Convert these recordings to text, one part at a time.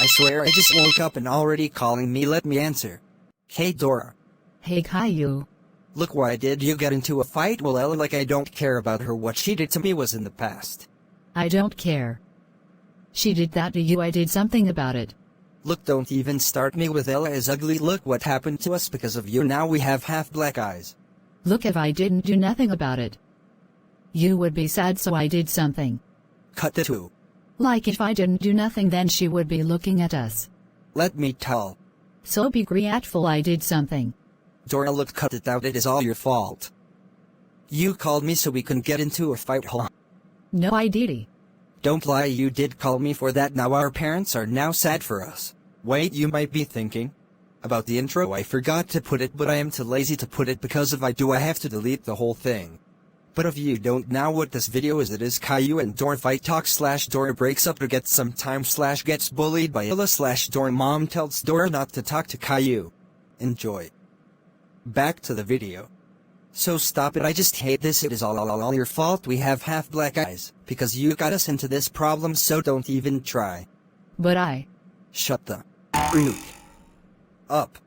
swear I just woke up and already calling me. Let me answer. Hey Dora. Hey Caillou. Look, why did you get into a fight? Well, Ella, like I don't care about her. What she did to me was in the past. I don't care. She did that to you. I did something about it. Look, don't even start me with Ella is ugly. Look what happened to us because of you. Now we have half black eyes. Look, if I didn't do nothing about it, you would be sad, so I did something. Cut the two. Like if I didn't do nothing, then she would be looking at us. Let me tell. So be grateful I did something. Dora, look, cut it out. It is all your fault. You called me so we can get into a fight, huh? No, I didn't. Don't lie, you did call me for that. Now our parents are now sad for us. Wait, you might be thinking about the intro. I forgot to put it, but I am too lazy to put it because if I do, I have to delete the whole thing. But if you don't know what this video is, it is Caillou and Dora fight talk / Dora breaks up to get some time / gets bullied by Ella / Dora mom tells Dora not to talk to Caillou. Enjoy. Back to the video. So stop it, I just hate this. It is all your fault. We have half black eyes because you got us into this problem, so don't even try. But I... Shut the freak up.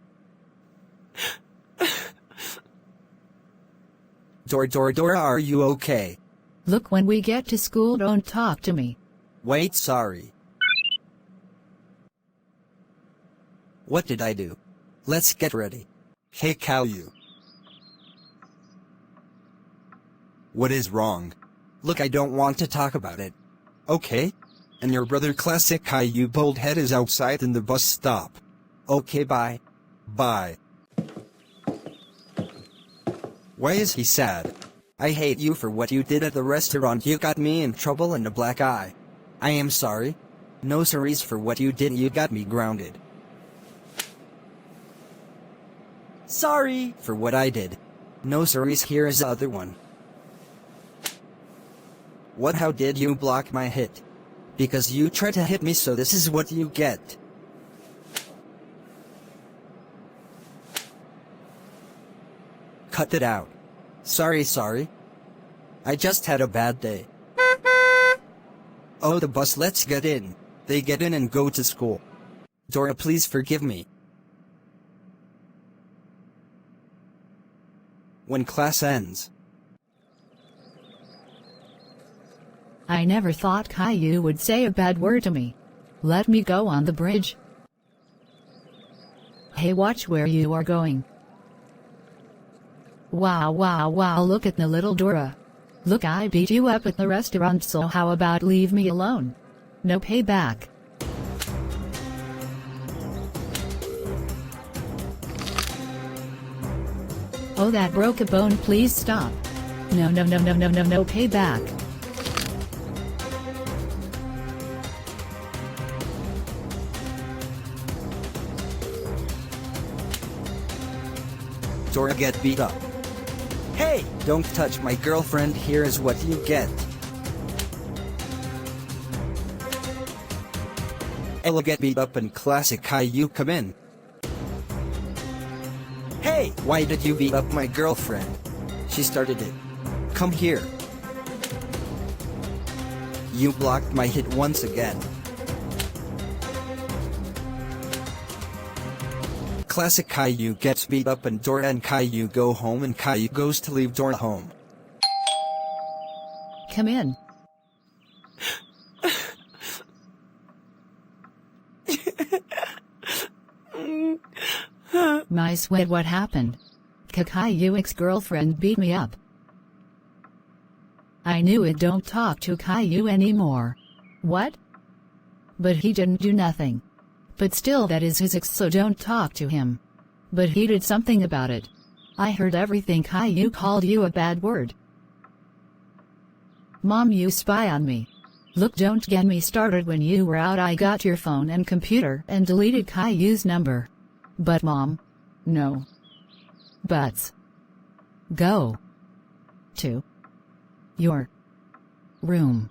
Dora, are you okay? Look, when we get to school, don't talk to me. Wait, sorry. What did I do? Let's get ready. Hey Caillou. What is wrong? Look, I don't want to talk about it. Okay? And your brother classic Caillou bald head is outside in the bus stop. Okay, bye. Bye. Why is he sad? I hate you for what you did at the restaurant. You got me in trouble and a black eye. I am sorry. No sorries for what you did. You got me grounded. Sorry for what I did. No sorries. Here is the other one. What? How did you block my hit? Because you tried to hit me, so this is what you get. Cut it out. Sorry. I just had a bad day. Oh, the bus, let's get in. They get in and go to school. Dora, please forgive me. When class ends. I never thought Caillou would say a bad word to me. Let me go on the bridge. Hey, watch where you are going. Wow, look at the little Dora. Look, I beat you up at the restaurant, so how about leave me alone? No payback. Oh, that broke a bone, please stop. No payback. Dora get beat up. Hey, don't touch my girlfriend. Here is what you get. Ella get beat up and classic Caillou come in. Hey, why did you beat up my girlfriend? She started it. Come here. You blocked my hit once again. Classic Caillou gets beat up and Dora and Caillou go home and Caillou goes to leave Dora home. Come in. My sweat, what happened? Caillou's girlfriend beat me up. I knew it. Don't talk to Caillou anymore. What? But he didn't do nothing. But still, that is his ex, so don't talk to him. But he did something about it. I heard everything. Caillou called you a bad word. Mom, you spy on me. Look, don't get me started. When you were out, I got your phone and computer and deleted Caillou's number. But Mom, no buts. Go to your room.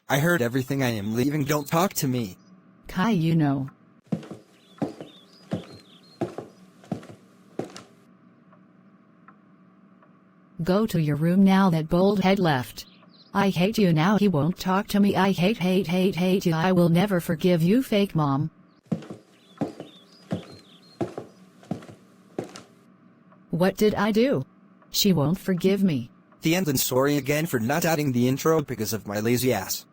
I heard everything. I am leaving. Don't talk to me. Caillou, no. Go to your room now. That bold head left. I hate you now. He won't talk to me. I hate you. I will never forgive you, fake mom. What did I do? She won't forgive me. The end, and sorry again for not adding the intro because of my lazy ass.